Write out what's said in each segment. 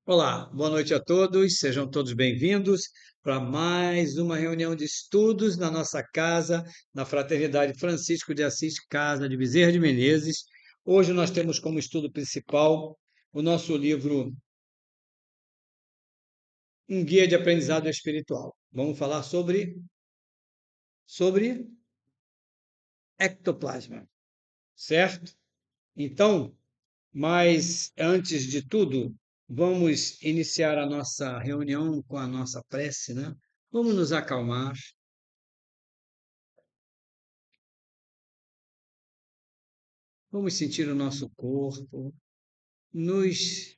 Olá, boa noite a todos, sejam todos bem-vindos para mais uma reunião de estudos na nossa casa, na Fraternidade Francisco de Assis, Casa de Bezerra de Menezes. Hoje nós temos como estudo principal o nosso livro Um Guia de Aprendizado Espiritual. Vamos falar sobre ectoplasma, certo? Então, mas antes de tudo, vamos iniciar a nossa reunião com a nossa prece, né? Vamos nos acalmar. Vamos sentir o nosso corpo, nos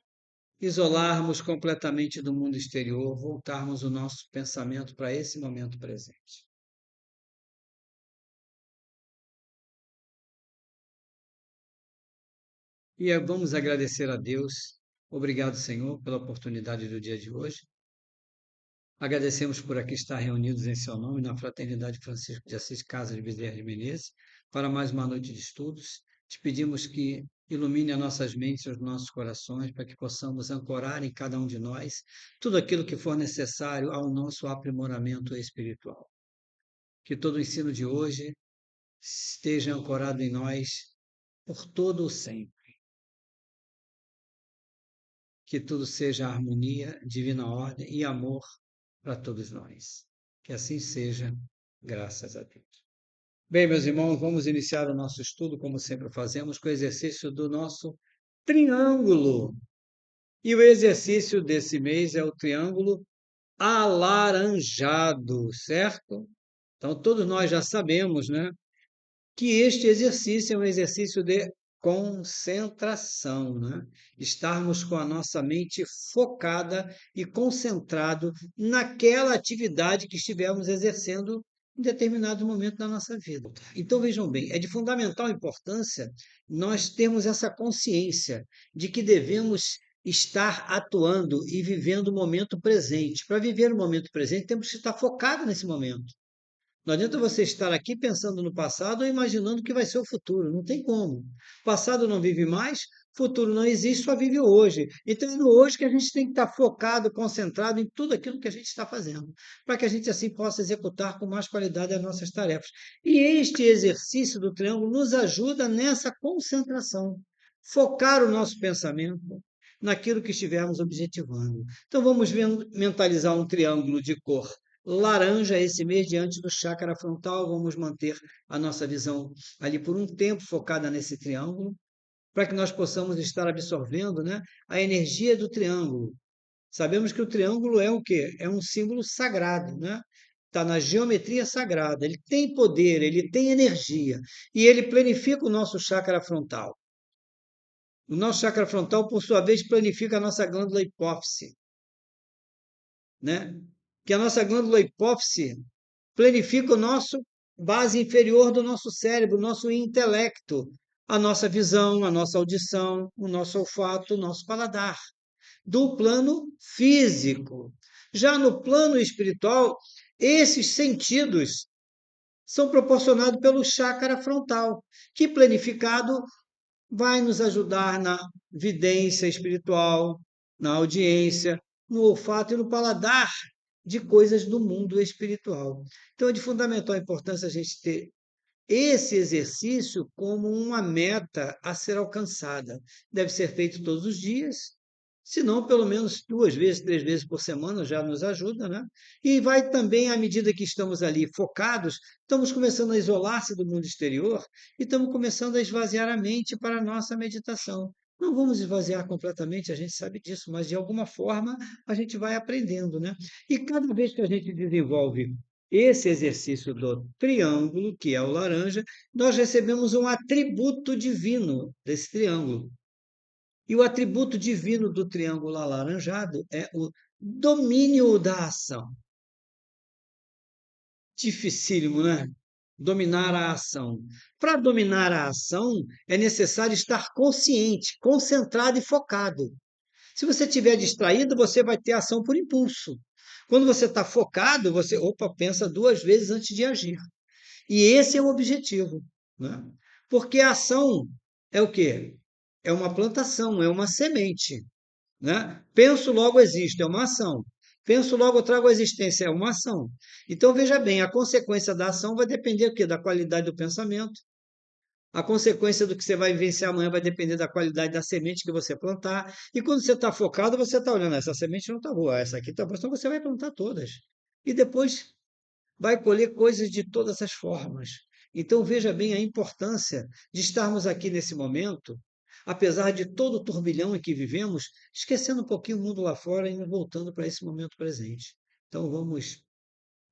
isolarmos completamente do mundo exterior, voltarmos o nosso pensamento para esse momento presente. E vamos agradecer a Deus. Obrigado, Senhor, pela oportunidade do dia de hoje. Agradecemos por aqui estar reunidos em seu nome, na Fraternidade Francisco de Assis, Casa de Bezerra de Menezes, para mais uma noite de estudos. Te pedimos que ilumine as nossas mentes e os nossos corações, para que possamos ancorar em cada um de nós tudo aquilo que for necessário ao nosso aprimoramento espiritual. Que todo o ensino de hoje esteja ancorado em nós por todo o sempre. Que tudo seja harmonia, divina ordem e amor para todos nós. Que assim seja, graças a Deus. Bem, meus irmãos, vamos iniciar o nosso estudo, como sempre fazemos, com o exercício do nosso triângulo. E o exercício desse mês é o triângulo alaranjado, certo? Então, todos nós já sabemos, né, que este exercício é um exercício de concentração, né? Estarmos com a nossa mente focada e concentrado naquela atividade que estivermos exercendo em determinado momento da nossa vida. Então vejam bem, é de fundamental importância nós termos essa consciência de que devemos estar atuando e vivendo o momento presente. Para viver o momento presente, temos que estar focados nesse momento. Não adianta você estar aqui pensando no passado ou imaginando que vai ser o futuro. Não tem como. Passado não vive mais, futuro não existe, só vive o hoje. Então é no hoje que a gente tem que estar focado, concentrado em tudo aquilo que a gente está fazendo, para que a gente assim possa executar com mais qualidade as nossas tarefas. E este exercício do triângulo nos ajuda nessa concentração, focar o nosso pensamento naquilo que estivermos objetivando. Então vamos mentalizar um triângulo de cor laranja esse mês diante do chácara frontal. Vamos manter a nossa visão ali por um tempo focada nesse triângulo, para que nós possamos estar absorvendo, né, a energia do triângulo. Sabemos que o triângulo é o quê? É um símbolo sagrado, né? Está na geometria sagrada. Ele tem poder, ele tem energia e ele planifica o nosso chácara frontal. O nosso chácara frontal, por sua vez, planifica a nossa glândula hipófise, né? Que a nossa glândula hipófise planifica o nosso base inferior do nosso cérebro, o nosso intelecto, a nossa visão, a nossa audição, o nosso olfato, o nosso paladar, do plano físico. Já no plano espiritual, esses sentidos são proporcionados pelo chácara frontal, que planificado vai nos ajudar na vidência espiritual, na audiência, no olfato e no paladar de coisas do mundo espiritual. Então, é de fundamental importância a gente ter esse exercício como uma meta a ser alcançada. Deve ser feito todos os dias, se não pelo menos 2 vezes, 3 vezes por semana já nos ajuda, né? E vai também, à medida que estamos ali focados, estamos começando a isolar-se do mundo exterior e estamos começando a esvaziar a mente para a nossa meditação. Não vamos esvaziar completamente, a gente sabe disso, mas de alguma forma a gente vai aprendendo, né? E cada vez que a gente desenvolve esse exercício do triângulo, que é o laranja, nós recebemos um atributo divino desse triângulo. E o atributo divino do triângulo alaranjado é o domínio da ação. Dificílimo, né? Dominar a ação. Para dominar a ação, é necessário estar consciente, concentrado e focado. Se você estiver distraído, você vai ter ação por impulso. Quando você está focado, você, pensa 2 vezes antes de agir. E esse é o objetivo, né? Porque a ação é o quê? É uma plantação, é uma semente. né? Penso, logo existo, é uma ação. Penso, logo trago a existência, é uma ação. Então, veja bem, a consequência da ação vai depender o quê? Da qualidade do pensamento. A consequência do que você vai vivenciar amanhã vai depender da qualidade da semente que você plantar. E quando você está focado, você está olhando, essa semente não está boa, essa aqui está boa, então você vai plantar todas. E depois vai colher coisas de todas as formas. Então, veja bem a importância de estarmos aqui nesse momento, apesar de todo o turbilhão em que vivemos, esquecendo um pouquinho o mundo lá fora e voltando para esse momento presente. Então, vamos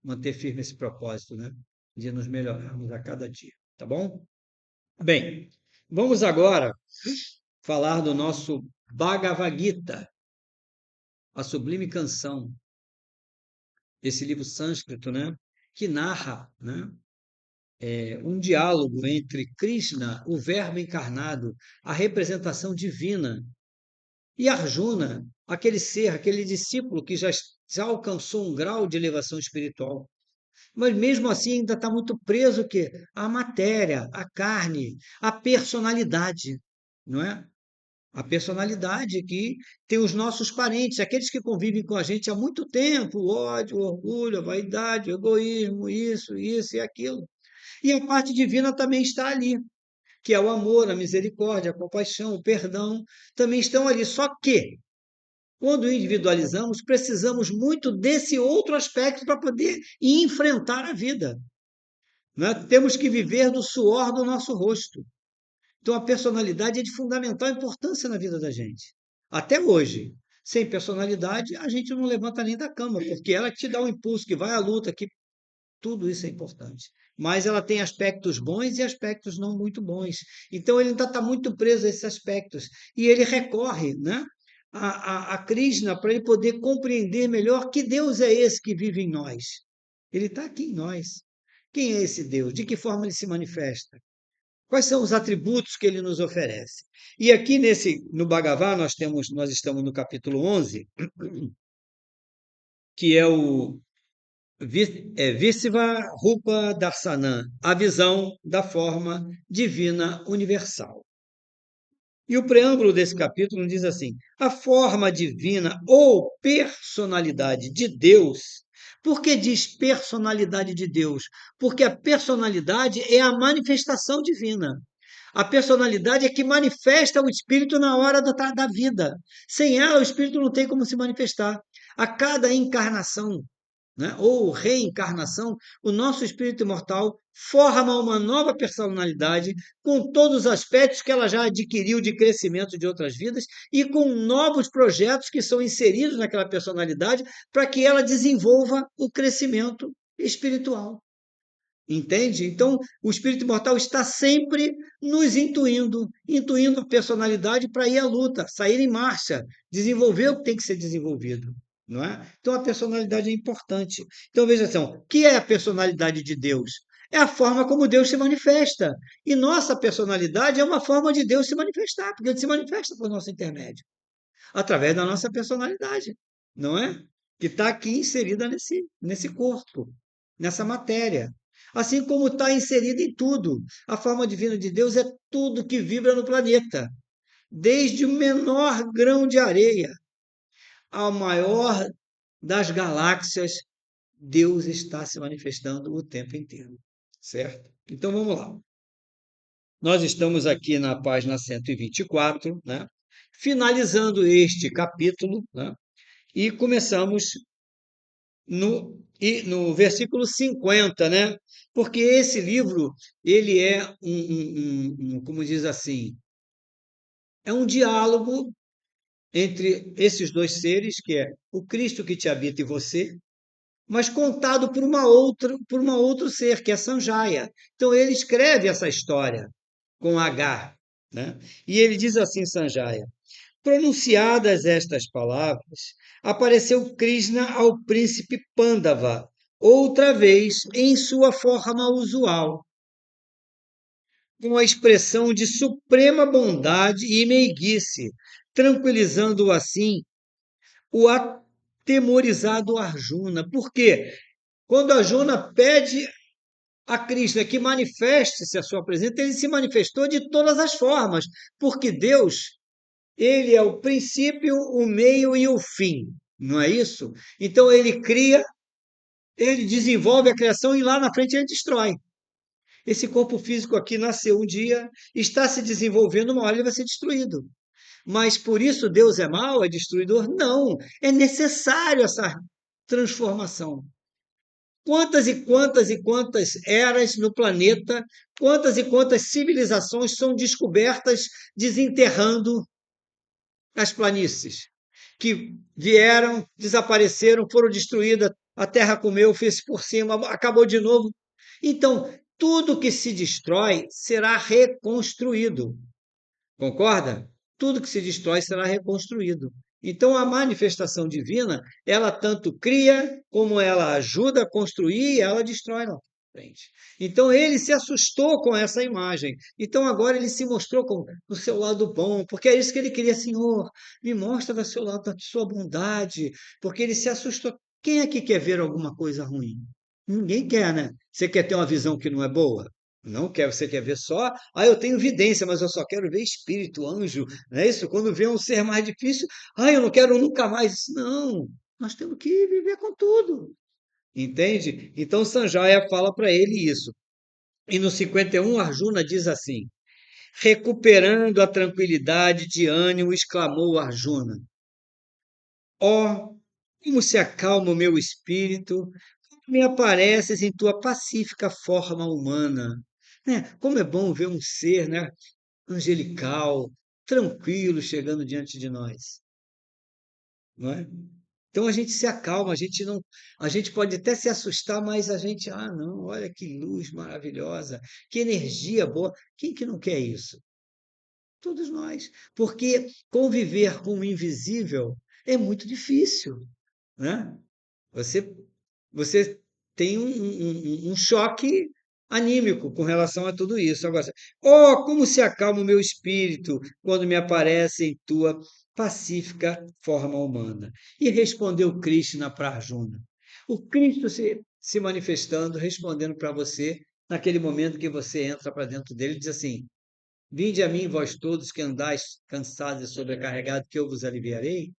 manter firme esse propósito, né? De nos melhorarmos a cada dia, tá bom? Bem, vamos agora falar do nosso Bhagavad Gita, a Sublime Canção, esse livro sânscrito, né? Que narra, né? Um diálogo entre Krishna, o Verbo encarnado, a representação divina, e Arjuna, aquele ser, aquele discípulo que já alcançou um grau de elevação espiritual. Mas mesmo assim ainda está muito preso o quê? À matéria, à carne, à personalidade, não é? A personalidade que tem os nossos parentes, aqueles que convivem com a gente há muito tempo, o ódio, o orgulho, a vaidade, o egoísmo, isso e aquilo. E a parte divina também está ali, que é o amor, a misericórdia, a compaixão, o perdão, também estão ali. Só que, quando individualizamos, precisamos muito desse outro aspecto para poder enfrentar a vida. Né? Temos que viver do suor do nosso rosto. Então, a personalidade é de fundamental importância na vida da gente. Até hoje. Sem personalidade, a gente não levanta nem da cama, porque ela te dá um impulso, que vai à luta, que tudo isso é importante. Mas ela tem aspectos bons e aspectos não muito bons. Então, ele ainda está muito preso a esses aspectos. E ele recorre, né, a Krishna para ele poder compreender melhor que Deus é esse que vive em nós. Ele está aqui em nós. Quem é esse Deus? De que forma ele se manifesta? Quais são os atributos que ele nos oferece? E aqui no Bhagavad nós estamos no capítulo 11, que é o Visva Rupa Darsanam, a visão da forma divina universal. E o preâmbulo desse capítulo diz assim: a forma divina ou personalidade de Deus. Por que diz personalidade de Deus? Porque a personalidade é a manifestação divina. A personalidade é que manifesta o espírito na hora da vida. Sem ela, o espírito não tem como se manifestar. A cada encarnação, né, ou reencarnação, o nosso espírito imortal forma uma nova personalidade com todos os aspectos que ela já adquiriu de crescimento de outras vidas e com novos projetos que são inseridos naquela personalidade para que ela desenvolva o crescimento espiritual. Entende? Então, o espírito imortal está sempre nos intuindo a personalidade para ir à luta, sair em marcha, desenvolver o que tem que ser desenvolvido. Não é? Então, a personalidade é importante. Então, veja assim, o que é a personalidade de Deus? É a forma como Deus se manifesta. E nossa personalidade é uma forma de Deus se manifestar, porque ele se manifesta por nosso intermédio, através da nossa personalidade, não é? Que está aqui inserida nesse corpo, nessa matéria. Assim como está inserida em tudo. A forma divina de Deus é tudo que vibra no planeta, desde o menor grão de areia ao maior das galáxias, Deus está se manifestando o tempo inteiro, certo? Então vamos lá. Nós estamos aqui na página 124, né? Finalizando este capítulo, né? E começamos no versículo 50, né? Porque esse livro, ele é como diz assim, é um diálogo entre esses dois seres, que é o Cristo que te habita em você, mas contado por uma outro ser, que é Sanjaya. Então ele escreve essa história com H, né? E ele diz assim, Sanjaya: pronunciadas estas palavras, apareceu Krishna ao príncipe Pandava, outra vez em sua forma usual, com a expressão de suprema bondade e meiguice, tranquilizando assim o atemorizado Arjuna. Por quê? Quando Arjuna pede a Krishna que manifeste-se a sua presença, ele se manifestou de todas as formas, porque Deus Ele é o princípio, o meio e o fim, não é isso? Então ele cria, ele desenvolve a criação e lá na frente ele destrói. Esse corpo físico aqui nasceu um dia, está se desenvolvendo, uma hora ele vai ser destruído. Mas por isso Deus é mau, é destruidor? Não, é necessário essa transformação. Quantas e quantas e quantas eras no planeta, quantas e quantas civilizações são descobertas desenterrando as planícies, que vieram, desapareceram, foram destruídas, a terra comeu, fez por cima, acabou de novo. Então, tudo que se destrói será reconstruído. Concorda? Tudo que se destrói será reconstruído. Então, a manifestação divina, ela tanto cria, como ela ajuda a construir, e ela destrói lá na frente. Então, ele se assustou com essa imagem. Então, agora ele se mostrou com o seu lado bom, porque é isso que ele queria, Senhor, me mostra do seu lado, da sua bondade, porque ele se assustou. Quem aqui quer ver alguma coisa ruim? Ninguém quer, né? Você quer ter uma visão que não é boa? Não quer, você quer ver só, eu tenho evidência, mas eu só quero ver espírito, anjo, não é isso? Quando vê um ser mais difícil, eu não quero nunca mais. Não, nós temos que viver com tudo, entende? Então Sanjaya fala para ele isso. E no 51, Arjuna diz assim: recuperando a tranquilidade de ânimo, exclamou Arjuna: ó, como se acalma o meu espírito, me apareces em tua pacífica forma humana. Né? Como é bom ver um ser, né, angelical, tranquilo chegando diante de nós, não é? Então a gente se acalma, a gente não, a gente pode até se assustar, mas a gente, não, olha que luz maravilhosa, que energia boa. Quem que não quer isso? Todos nós, porque conviver com o invisível é muito difícil, né? Você, você tem um choque anímico com relação a tudo isso. Agora, como se acalma o meu espírito quando me aparece em tua pacífica forma humana. E respondeu Krishna para Arjuna. O Cristo se manifestando, respondendo para você, naquele momento que você entra para dentro dele, diz assim: vinde a mim, vós todos que andais cansados e sobrecarregados, que eu vos aliviarei.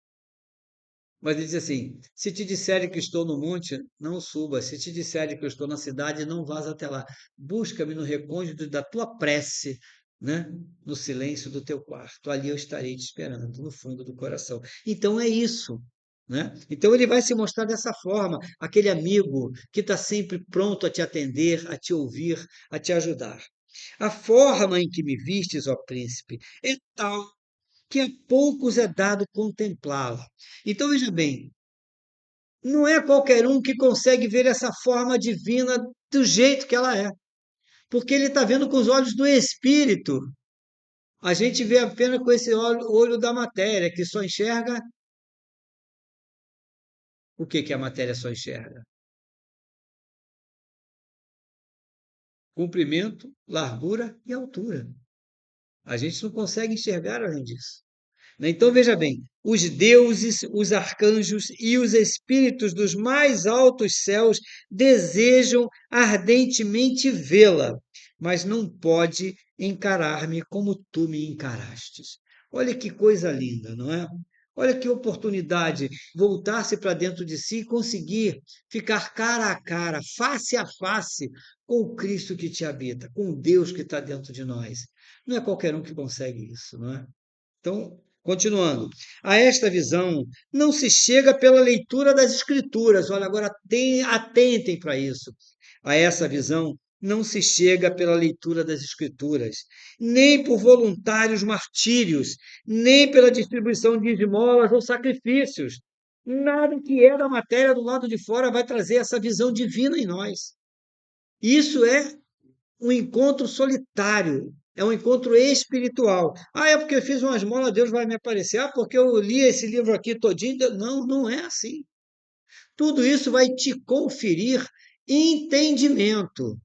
Mas ele diz assim: se te disserem que estou no monte, não subas. Se te disserem que eu estou na cidade, não vás até lá. Busca-me no recôndito da tua prece, né? No silêncio do teu quarto. Ali eu estarei te esperando, no fundo do coração. Então é isso. Né? Então ele vai se mostrar dessa forma, aquele amigo que está sempre pronto a te atender, a te ouvir, a te ajudar. A forma em que me vistes, ó príncipe, é tal que a poucos é dado contemplá-la. Então, veja bem, não é qualquer um que consegue ver essa forma divina do jeito que ela é, porque ele está vendo com os olhos do espírito. A gente vê apenas com esse olho da matéria, que só enxerga o que a matéria só enxerga: comprimento, largura e altura. A gente não consegue enxergar além disso. Então, veja bem, os deuses, os arcanjos e os espíritos dos mais altos céus desejam ardentemente vê-la, mas não pode encarar-me como tu me encarastes. Olha que coisa linda, não é? Olha que oportunidade voltar-se para dentro de si e conseguir ficar cara a cara, face a face com o Cristo que te habita, com o Deus que está dentro de nós. Não é qualquer um que consegue isso, não é? Então, continuando, a esta visão não se chega pela leitura das Escrituras. Olha, agora atentem para isso. A essa visão não se chega pela leitura das Escrituras, nem por voluntários martírios, nem pela distribuição de esmolas ou sacrifícios. Nada que é da matéria do lado de fora vai trazer essa visão divina em nós. Isso é um encontro solitário, é um encontro espiritual. É porque eu fiz uma esmola, Deus vai me aparecer. Porque eu li esse livro aqui todinho. Não, não é assim. Tudo isso vai te conferir entendimento,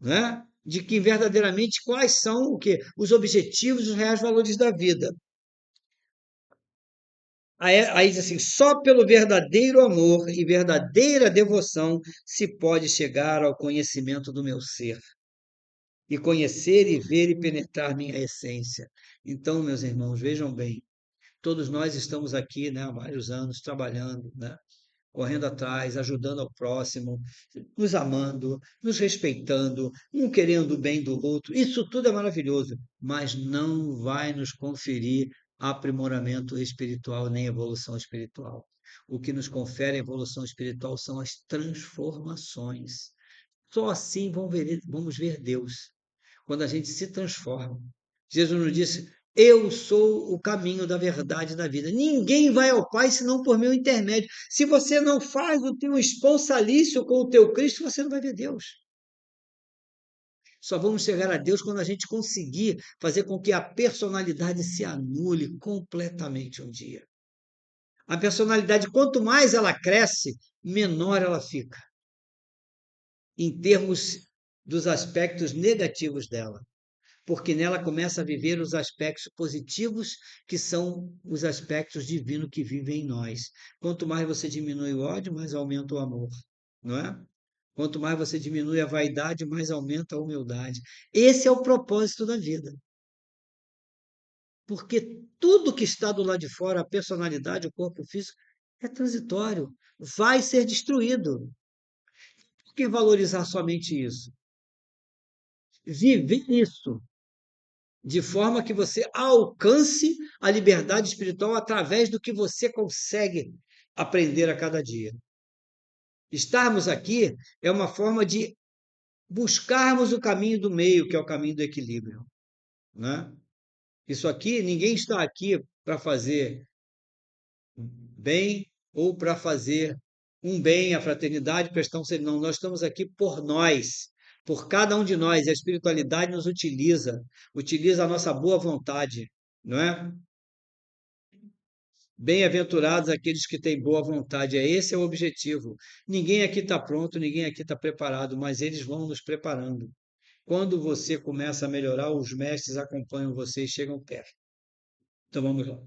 né? De que verdadeiramente quais são o quê? Os objetivos, os reais valores da vida. Aí diz assim: só pelo verdadeiro amor e verdadeira devoção se pode chegar ao conhecimento do meu ser e conhecer e ver e penetrar minha essência. Então, meus irmãos, vejam bem, Todos nós estamos aqui, né, há vários anos trabalhando, né, correndo atrás, ajudando ao próximo, nos amando, nos respeitando, um querendo o bem do outro. Isso tudo é maravilhoso, mas não vai nos conferir aprimoramento espiritual nem evolução espiritual. O que nos confere evolução espiritual são as transformações. Só assim vamos ver Deus, quando a gente se transforma. Jesus nos disse: Eu sou o caminho da verdade e da vida. Ninguém vai ao Pai senão por meu intermédio. Se você não faz o teu esponsalício com o teu Cristo, você não vai ver Deus. Só vamos chegar a Deus quando a gente conseguir fazer com que a personalidade se anule completamente um dia. A personalidade, quanto mais ela cresce, menor ela fica, em termos dos aspectos negativos dela, porque nela começa a viver os aspectos positivos, que são os aspectos divinos que vivem em nós. Quanto mais você diminui o ódio, mais aumenta o amor, não é? Quanto mais você diminui a vaidade, mais aumenta a humildade. Esse é o propósito da vida. Porque tudo que está do lado de fora, a personalidade, o corpo físico, é transitório, vai ser destruído. Por que valorizar somente isso? Viver isso de forma que você alcance a liberdade espiritual através do que você consegue aprender a cada dia. Estarmos aqui é uma forma de buscarmos o caminho do meio, que é o caminho do equilíbrio, né? Isso aqui, ninguém está aqui para fazer bem ou para fazer um bem à fraternidade, prestação serviço. Não, nós estamos aqui por nós, por cada um de nós, e a espiritualidade nos utiliza a nossa boa vontade, não é? Bem-aventurados aqueles que têm boa vontade, esse é o objetivo. Ninguém aqui está pronto, ninguém aqui está preparado, mas eles vão nos preparando. Quando você começa a melhorar, os mestres acompanham você e chegam perto. Então vamos lá.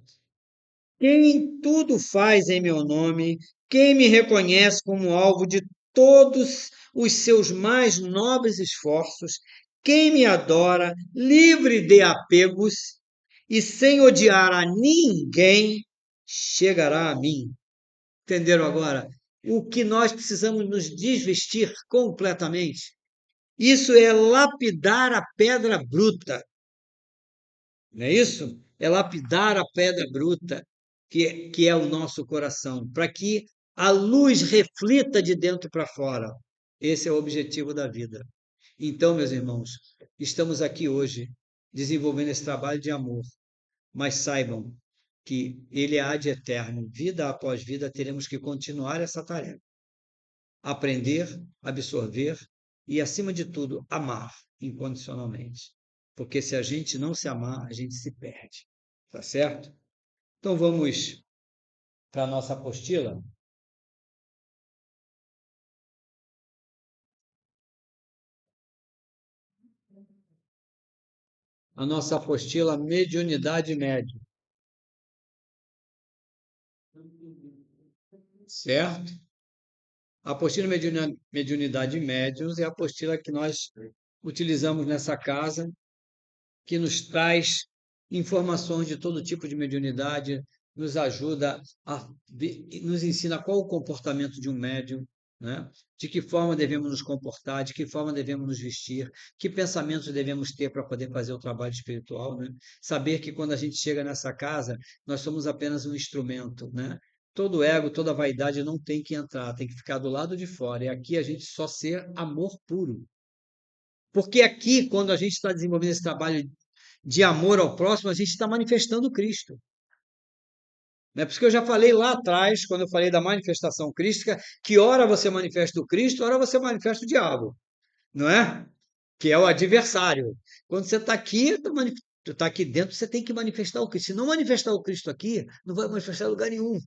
Quem tudo faz em meu nome, quem me reconhece como alvo de todos os seus mais nobres esforços, quem me adora, livre de apegos e sem odiar a ninguém, chegará a mim. Entenderam agora? O que nós precisamos nos desvestir completamente. Isso é lapidar a pedra bruta, não é isso? É lapidar a pedra bruta, que é o nosso coração, para que a luz reflita de dentro para fora. Esse é o objetivo da vida. Então, meus irmãos, estamos aqui hoje desenvolvendo esse trabalho de amor, mas saibam que ele há de eterno, vida após vida, teremos que continuar essa tarefa. Aprender, absorver e, acima de tudo, amar incondicionalmente. Porque se a gente não se amar, a gente se perde. Tá certo? Então vamos para a nossa apostila. A nossa apostila Mediunidade Média. Certo? A apostila Mediunidade Médiuns é a apostila que nós utilizamos nessa casa, que nos traz informações de todo tipo de mediunidade, nos ajuda nos ensina qual o comportamento de um médium, né? De que forma devemos nos comportar, de que forma devemos nos vestir, que pensamentos devemos ter para poder fazer o trabalho espiritual, né? Saber que quando a gente chega nessa casa, nós somos apenas um instrumento, né? Todo ego, toda vaidade não tem que entrar, tem que ficar do lado de fora. E aqui a gente só ser amor puro. Porque aqui, quando a gente está desenvolvendo esse trabalho de amor ao próximo, a gente está manifestando Cristo. Né? Por isso que eu já falei lá atrás, quando eu falei da manifestação crística, que ora você manifesta o Cristo, ora você manifesta o diabo, não é? Que é o adversário. Quando você está aqui, tu está aqui dentro, você tem que manifestar o Cristo. Se não manifestar o Cristo aqui, não vai manifestar em lugar nenhum.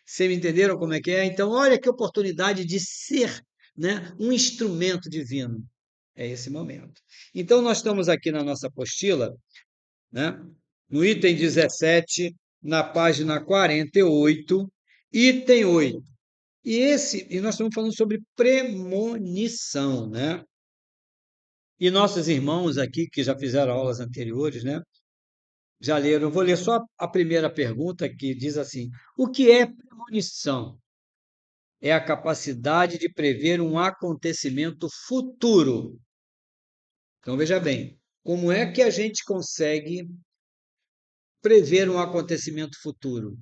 Vocês me entenderam como é que é? Então, olha que oportunidade de ser, né, um instrumento divino. É esse momento. Então, nós estamos aqui na nossa apostila, né? No item 17, na página 48, item 8. E nós estamos falando sobre premonição, né? E nossos irmãos aqui, que já fizeram aulas anteriores, né? Já leram? Eu vou ler só a primeira pergunta, que diz assim: o que é premonição? É a capacidade de prever um acontecimento futuro. Então, veja bem, como é que a gente consegue prever um acontecimento futuro?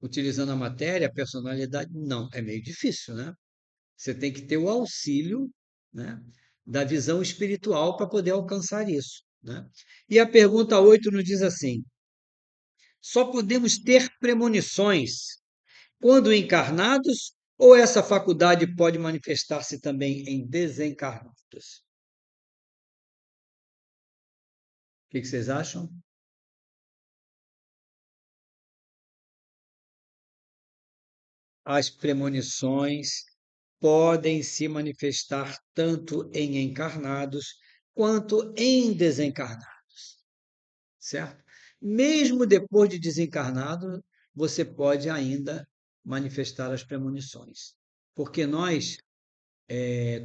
Utilizando a matéria, a personalidade? Não, é meio difícil, né? Você tem que ter o auxílio, né, da visão espiritual para poder alcançar isso, né? E a pergunta 8 nos diz assim: só podemos ter premonições quando encarnados ou essa faculdade pode manifestar-se também em desencarnados? O que vocês acham? As premonições podem se manifestar tanto em encarnados quanto em desencarnados, certo? Mesmo depois de desencarnado, você pode ainda manifestar as premonições, porque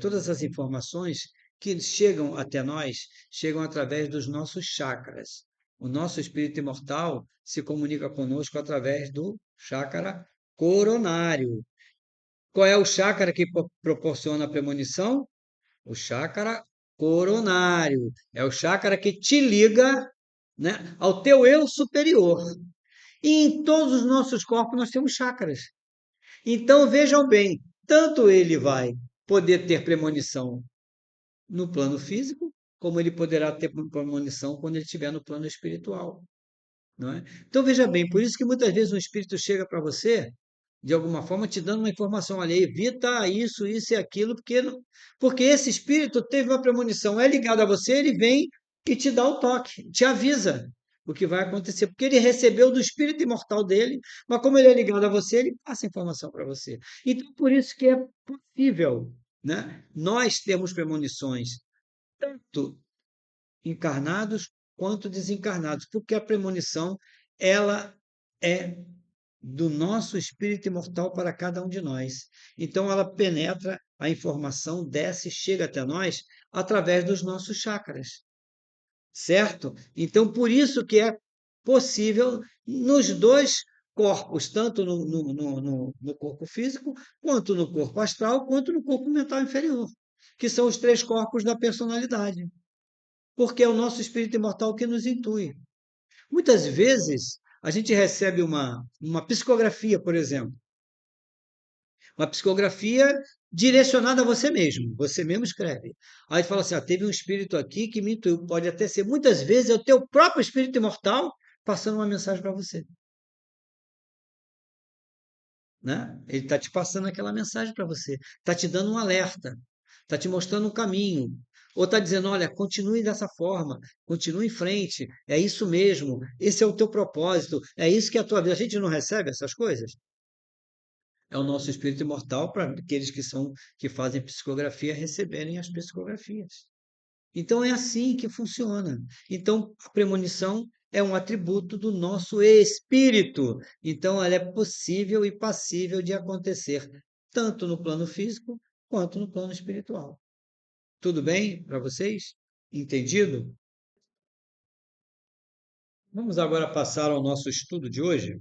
todas as informações que chegam até nós chegam através dos nossos chakras. O nosso espírito imortal se comunica conosco através do chakra coronário. Qual é o chakra que proporciona a premonição? O chakra coronário. É o chakra que te liga, né, ao teu eu superior. E em todos os nossos corpos nós temos chakras. Então vejam bem, tanto ele vai poder ter premonição no plano físico, como ele poderá ter premonição quando ele estiver no plano espiritual, não é? Então veja bem, por isso que muitas vezes um espírito chega para você, de alguma forma te dando uma informação, olha, evita isso e aquilo, porque esse espírito teve uma premonição, é ligado a você, ele vem e te dá o toque, te avisa o que vai acontecer, porque ele recebeu do espírito imortal dele, mas como ele é ligado a você, ele passa a informação para você. Então, por isso que é possível, né, nós temos premonições, tanto encarnados quanto desencarnados, porque a premonição ela é do nosso espírito imortal para cada um de nós. Então ela penetra, a informação desce, chega até nós através dos nossos chakras, certo? Então por isso que é possível nos dois corpos, tanto no corpo físico, quanto no corpo astral, quanto no corpo mental inferior, que são os três corpos da personalidade, porque é o nosso espírito imortal que nos intui. Muitas vezes a gente recebe uma psicografia, por exemplo, uma psicografia direcionada a você mesmo escreve. Aí fala assim: teve um espírito aqui que me intuiu. Pode até ser, muitas vezes, é o teu próprio espírito imortal passando uma mensagem para você. Né? Ele está te passando aquela mensagem para você, está te dando um alerta, está te mostrando um caminho, ou está dizendo, olha, continue dessa forma, continue em frente, é isso mesmo, esse é o teu propósito, é isso que é a tua vida. A gente não recebe essas coisas? É o nosso espírito imortal para aqueles que fazem psicografia receberem as psicografias. Então é assim que funciona. Então a premonição é um atributo do nosso espírito. Então ela é possível e passível de acontecer tanto no plano físico quanto no plano espiritual. Tudo bem para vocês? Entendido? Vamos agora passar ao nosso estudo de hoje,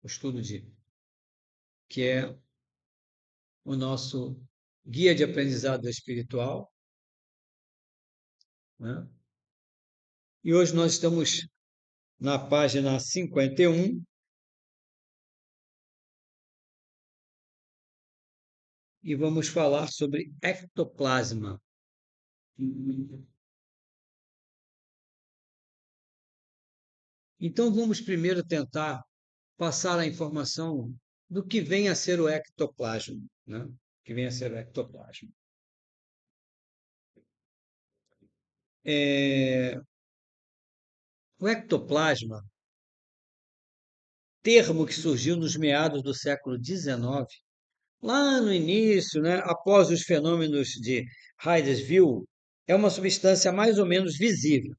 o estudo que é o nosso guia de aprendizado espiritual, né? E hoje nós estamos na página 51 e vamos falar sobre ectoplasma. Então, vamos primeiro tentar passar a informação do que vem a ser o ectoplasma, né? O que vem a ser o ectoplasma. É... O ectoplasma, termo que surgiu nos meados do século XIX, lá no início, né, após os fenômenos de Hydesville, é uma substância mais ou menos visível,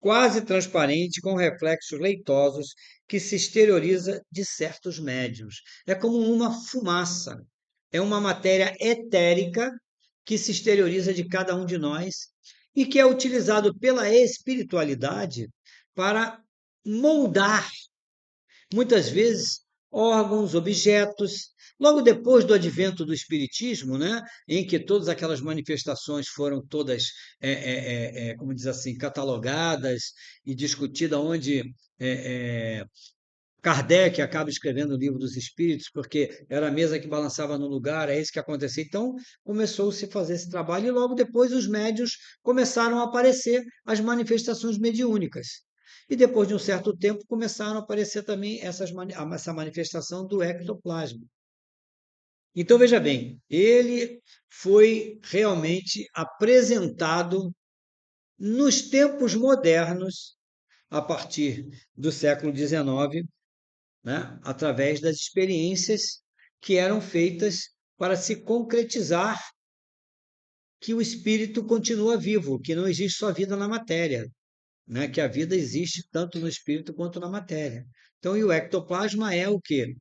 quase transparente, com reflexos leitosos, que se exterioriza de certos médiums. É como uma fumaça, é uma matéria etérica que se exterioriza de cada um de nós e que é utilizado pela espiritualidade para moldar, muitas vezes, órgãos, objetos. Logo depois do advento do Espiritismo, né, em que todas aquelas manifestações foram todas, como diz assim, catalogadas e discutidas, onde Kardec acaba escrevendo o Livro dos Espíritos, porque era a mesa que balançava no lugar, é isso que acontecia. Então, começou-se a fazer esse trabalho, e logo depois os médios começaram a aparecer as manifestações mediúnicas. E depois de um certo tempo começaram a aparecer também essa manifestação do ectoplasma. Então, veja bem, ele foi realmente apresentado nos tempos modernos, a partir do século XIX, né, através das experiências que eram feitas para se concretizar que o espírito continua vivo, que não existe só vida na matéria, né, que a vida existe tanto no espírito quanto na matéria. Então, e o ectoplasma é o quê?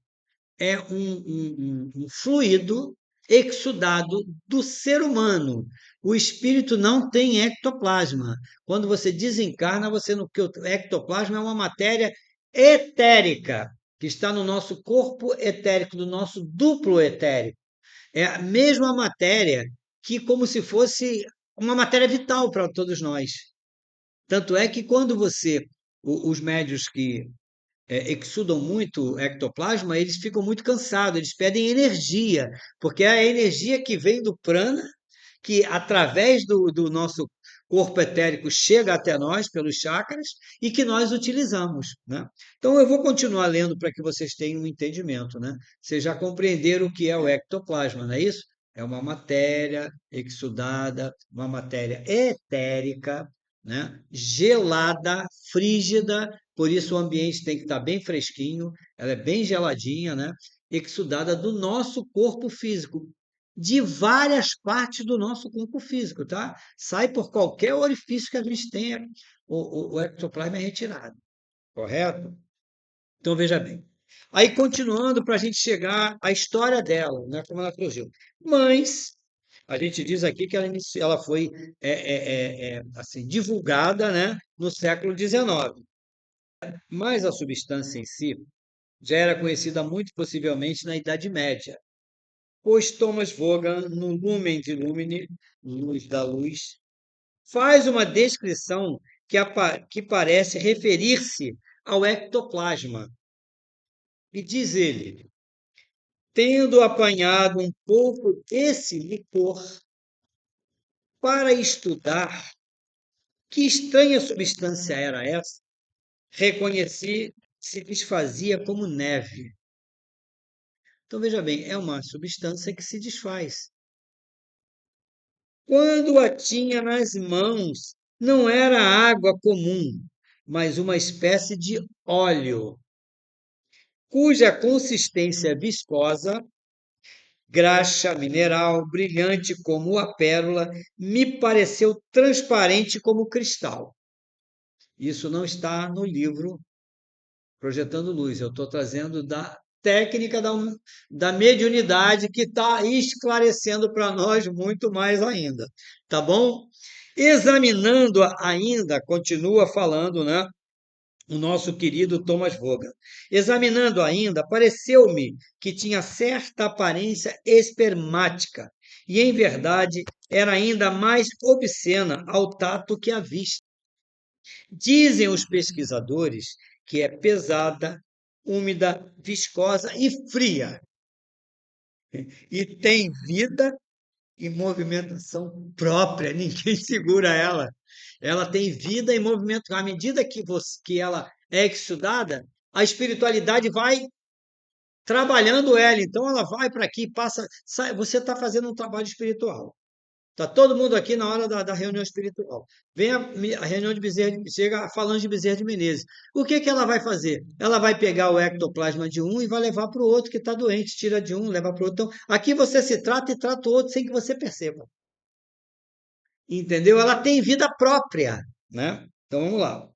É um fluido exudado do ser humano. O espírito não tem ectoplasma. Quando você desencarna, você no que o ectoplasma é uma matéria etérica que está no nosso corpo etérico, do nosso duplo etérico. É a mesma matéria que como se fosse uma matéria vital para todos nós. Tanto é que quando os médios que exudam muito ectoplasma, eles ficam muito cansados, eles pedem energia, porque é a energia que vem do prana, que através do nosso corpo etérico chega até nós pelos chakras e que nós utilizamos, né? Então eu vou continuar lendo para que vocês tenham um entendimento, né? Vocês já compreenderam o que é o ectoplasma, não é isso? É uma matéria exudada, uma matéria etérica, né? Gelada, frígida, por isso o ambiente tem que estar bem fresquinho, ela é bem geladinha, né? Exudada do nosso corpo físico, de várias partes do nosso corpo físico, tá? Sai por qualquer orifício que a gente tenha, o ectoplasma é retirado, correto? Então veja bem. Aí continuando para a gente chegar à história dela, né, como ela surgiu. Mas a gente diz aqui que ela foi assim, divulgada, né, no século XIX. Mas a substância em si já era conhecida muito possivelmente na Idade Média, pois Thomas Vaughan, no Lumen de Lumine, Luz da Luz, faz uma descrição que parece referir-se ao ectoplasma. E diz ele: tendo apanhado um pouco desse licor para estudar que estranha substância era essa, reconheci que se desfazia como neve. Então, veja bem, é uma substância que se desfaz. Quando a tinha nas mãos, não era água comum, mas uma espécie de óleo, cuja consistência viscosa, graxa mineral, brilhante como a pérola, me pareceu transparente como cristal. Isso não está no livro Projetando Luz, eu estou trazendo da técnica da mediunidade que está esclarecendo para nós muito mais ainda, tá bom? Examinando ainda, continua falando, né? O nosso querido Thomas Vaughan. Examinando ainda, pareceu-me que tinha certa aparência espermática e, em verdade, era ainda mais obscena ao tato que à vista. Dizem os pesquisadores que é pesada, úmida, viscosa e fria, e tem vida e movimentação própria, ninguém segura ela. Ela tem vida e movimento. À medida que ela é estudada, a espiritualidade vai trabalhando ela. Então, ela vai para aqui, passa. Você está fazendo um trabalho espiritual. Está todo mundo aqui na hora da reunião espiritual. Vem a reunião de Bezerra, chega falando de Bezerra de Menezes. O que, que ela vai fazer? Ela vai pegar o ectoplasma de um e vai levar para o outro que está doente. Tira de um, leva para o outro. Então, aqui você se trata e trata o outro sem que você perceba. Entendeu? Ela tem vida própria, né? Então vamos lá.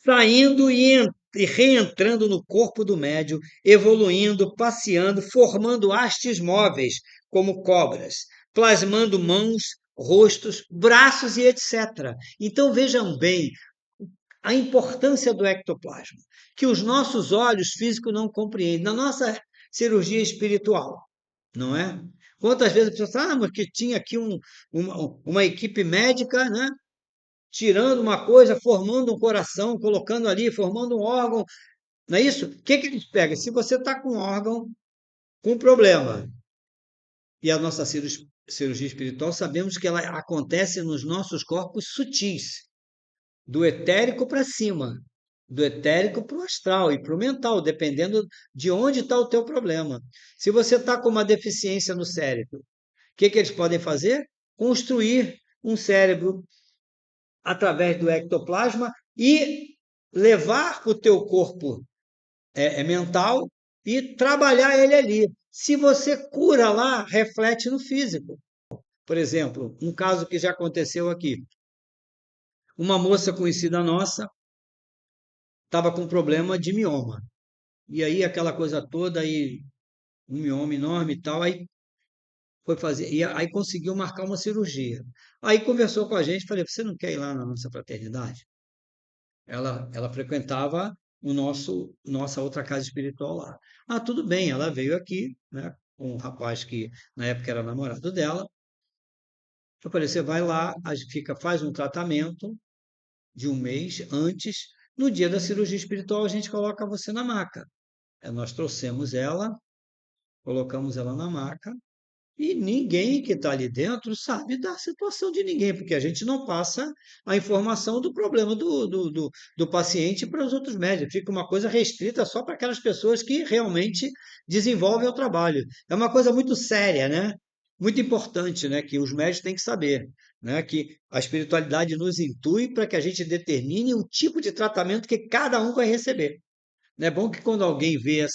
Saindo e reentrando no corpo do médium, evoluindo, passeando, formando hastes móveis, como cobras, plasmando mãos, rostos, braços e etc. Então vejam bem, a importância do ectoplasma, que os nossos olhos físicos não compreendem, na nossa cirurgia espiritual, não é? Quantas vezes a pessoa fala, mas que tinha aqui uma equipe médica, né? Tirando uma coisa, formando um coração, colocando ali, formando um órgão, não é isso? O que que eles pegam? Se você está com um órgão com problema, e a nossa cirurgia espiritual, sabemos que ela acontece nos nossos corpos sutis, do etérico para cima, do etérico para o astral e para o mental, dependendo de onde está o teu problema. Se você está com uma deficiência no cérebro, o que que eles podem fazer? Construir um cérebro através do ectoplasma e levar o teu corpo mental e trabalhar ele ali. Se você cura lá, reflete no físico. Por exemplo, um caso que já aconteceu aqui. Uma moça conhecida nossa estava com problema de mioma. E aí aquela coisa toda, aí, um mioma enorme e tal, aí foi fazer, e aí conseguiu marcar uma cirurgia. Aí conversou com a gente, falei, você não quer ir lá na nossa fraternidade? Ela frequentava nossa outra casa espiritual lá. Ah, tudo bem, ela veio aqui, né, com um rapaz que na época era namorado dela. Eu falei, você vai lá, faz um tratamento de um mês antes, no dia da cirurgia espiritual a gente coloca você na maca. Nós trouxemos ela, colocamos ela na maca, e ninguém que está ali dentro sabe da situação de ninguém, porque a gente não passa a informação do problema do paciente para os outros médicos. Fica uma coisa restrita só para aquelas pessoas que realmente desenvolvem o trabalho. É uma coisa muito séria, né? Muito importante, né? Que os médicos têm que saber, né? Que a espiritualidade nos intui para que a gente determine o tipo de tratamento que cada um vai receber. É bom que quando alguém vê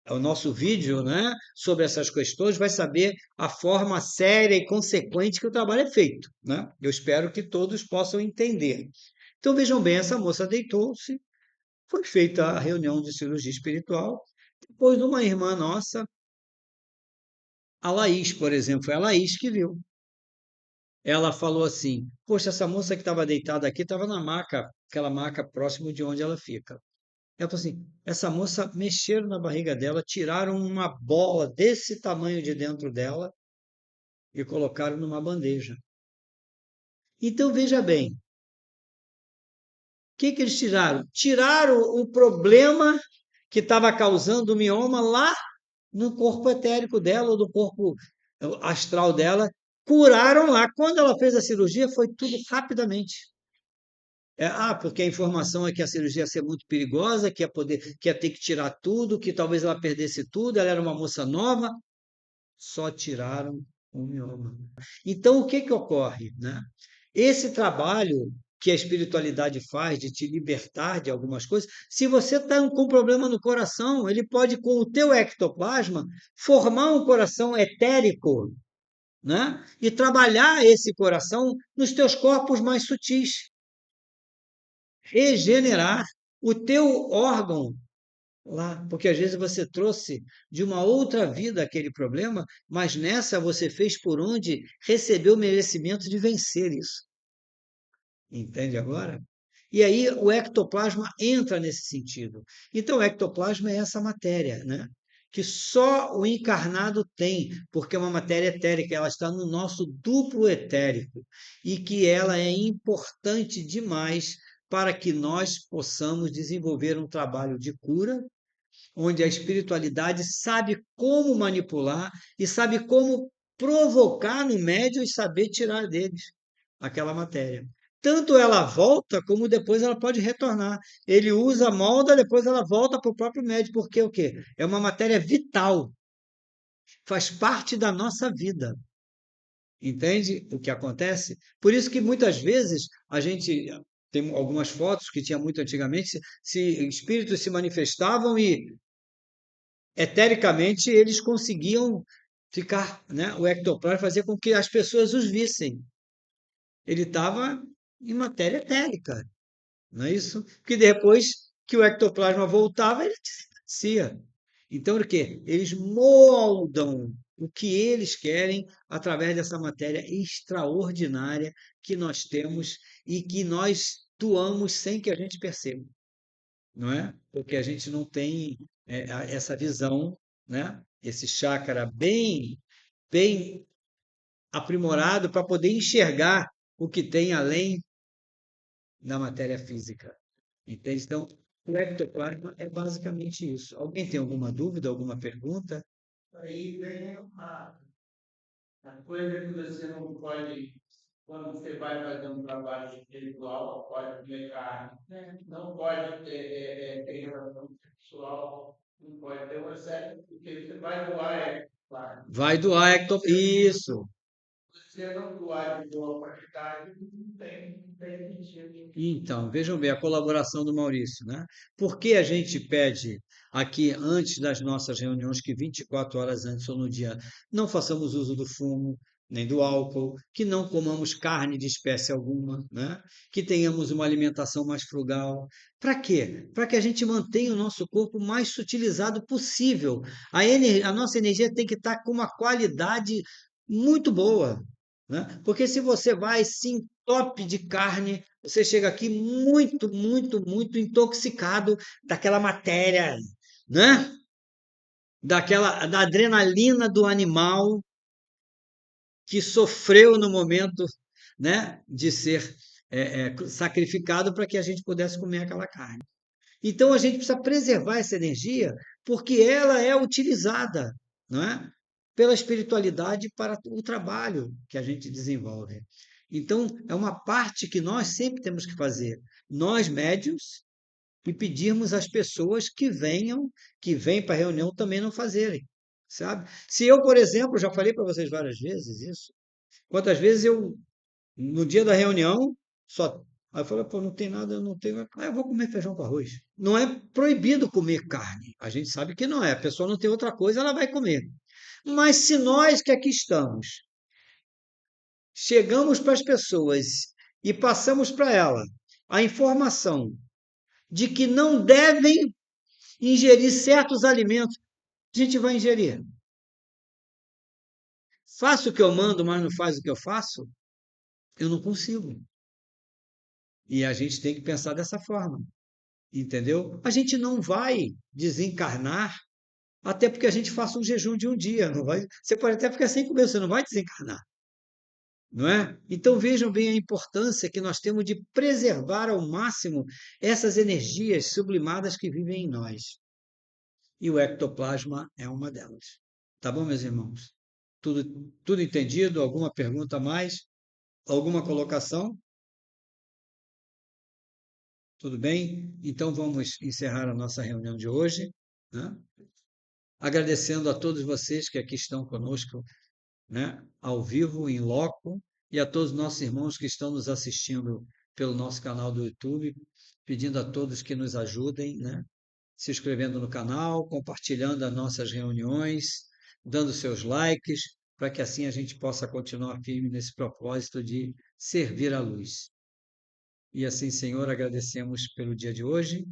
o nosso vídeo, né, sobre essas questões, vai saber a forma séria e consequente que o trabalho é feito, né? Eu espero que todos possam entender. Então vejam bem, essa moça deitou-se, foi feita a reunião de cirurgia espiritual, depois uma irmã nossa, a Laís, por exemplo, foi a Laís que viu. Ela falou assim: poxa, essa moça que estava deitada aqui estava na maca, aquela maca próximo de onde ela fica. Ela falou assim: essa moça mexeram na barriga dela, tiraram uma bola desse tamanho de dentro dela e colocaram numa bandeja. Então veja bem, o que que eles tiraram? Tiraram o problema que estava causando o mioma lá no corpo etérico dela, ou do corpo astral dela, curaram lá. Quando ela fez a cirurgia, foi tudo rapidamente. Porque a informação é que a cirurgia ia ser muito perigosa, que ia ter que tirar tudo, que talvez ela perdesse tudo, ela era uma moça nova, só tiraram o mioma. Então, o que que ocorre, né? Esse trabalho que a espiritualidade faz de te libertar de algumas coisas, se você está com problema no coração, ele pode, com o teu ectoplasma, formar um coração etérico, né? E trabalhar esse coração nos teus corpos mais sutis, regenerar o teu órgão lá, porque às vezes você trouxe de uma outra vida aquele problema, mas nessa você fez por onde recebeu o merecimento de vencer isso. Entende agora? E aí o ectoplasma entra nesse sentido. Então, o ectoplasma é essa matéria, né? Que só o encarnado tem, porque é uma matéria etérica, ela está no nosso duplo etérico, e que ela é importante demais para que nós possamos desenvolver um trabalho de cura, onde a espiritualidade sabe como manipular e sabe como provocar no médium e saber tirar deles aquela matéria. Tanto ela volta, como depois ela pode retornar. Ele usa, molda, depois ela volta para o próprio médium, porque o quê? É uma matéria vital, faz parte da nossa vida. Entende o que acontece? Por isso que muitas vezes a gente tem algumas fotos que tinha muito antigamente, se espíritos se manifestavam e etericamente eles conseguiam ficar, né? O ectoplasma fazia com que as pessoas os vissem. Ele estava em matéria etérica, não é isso? Porque depois que o ectoplasma voltava, ele desaparecia. Então, o quê? Eles moldam o que eles querem através dessa matéria extraordinária que nós temos e que nós doamos sem que a gente perceba, não é? Porque a gente não tem essa visão, né? Esse chácara bem aprimorado para poder enxergar o que tem além da matéria física. Entende? Então, o ectoplasma é basicamente isso. Alguém tem alguma dúvida, alguma pergunta? Aí vem a coisa que você não pode, quando você vai fazer um trabalho espiritual, pode comer carne, né? Não pode ter relação sexual, não pode ter uma série, porque você vai doar, claro. Vai doar isso. Se você não doar de boa qualidade, não tem sentido. Então, vejam bem a colaboração do Maurício, né? Por que a gente pede aqui, antes das nossas reuniões, que 24 horas antes ou no dia não façamos uso do fumo, nem do álcool, que não comamos carne de espécie alguma, né? Que tenhamos uma alimentação mais frugal. Para quê? Para que a gente mantenha o nosso corpo mais sutilizado possível. A nossa energia tem que estar com uma qualidade muito boa, né? Porque se você vai se entope de carne, você chega aqui muito intoxicado daquela matéria, né? Da adrenalina do animal que sofreu no momento, né, de ser sacrificado para que a gente pudesse comer aquela carne. Então a gente precisa preservar essa energia porque ela é utilizada, não é? Pela espiritualidade para o trabalho que a gente desenvolve. Então é uma parte que nós sempre temos que fazer. Nós médios e pedirmos às pessoas que vêm para a reunião também não fazerem, sabe? Se eu, por exemplo, já falei para vocês várias vezes isso, quantas vezes eu no dia da reunião, só. Aí eu falei, pô, não tem nada, eu não tenho. Ah, eu vou comer feijão com arroz. Não é proibido comer carne. A gente sabe que não é. A pessoa não tem outra coisa, ela vai comer. Mas se nós que aqui estamos chegamos para as pessoas e passamos para ela a informação de que não devem ingerir certos alimentos, a gente vai ingerir. Faço o que eu mando, mas não faz o que eu faço? Eu não consigo. E a gente tem que pensar dessa forma. Entendeu? A gente não vai desencarnar até porque a gente faça um jejum de um dia, não vai? Você pode até ficar sem comer, você não vai desencarnar, não é? Então vejam bem a importância que nós temos de preservar ao máximo essas energias sublimadas que vivem em nós. E o ectoplasma é uma delas. Tá bom, meus irmãos? Tudo entendido? Alguma pergunta a mais? Alguma colocação? Tudo bem? Então vamos encerrar a nossa reunião de hoje, né? Agradecendo a todos vocês que aqui estão conosco, né, ao vivo, em loco, e a todos os nossos irmãos que estão nos assistindo pelo nosso canal do YouTube, pedindo a todos que nos ajudem, né, se inscrevendo no canal, compartilhando as nossas reuniões, dando seus likes, para que assim a gente possa continuar firme nesse propósito de servir à luz. E assim, Senhor, agradecemos pelo dia de hoje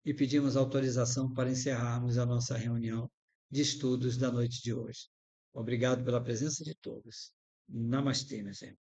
e pedimos autorização para encerrarmos a nossa reunião de estudos da noite de hoje. Obrigado pela presença de todos. Namastê, meus irmãos.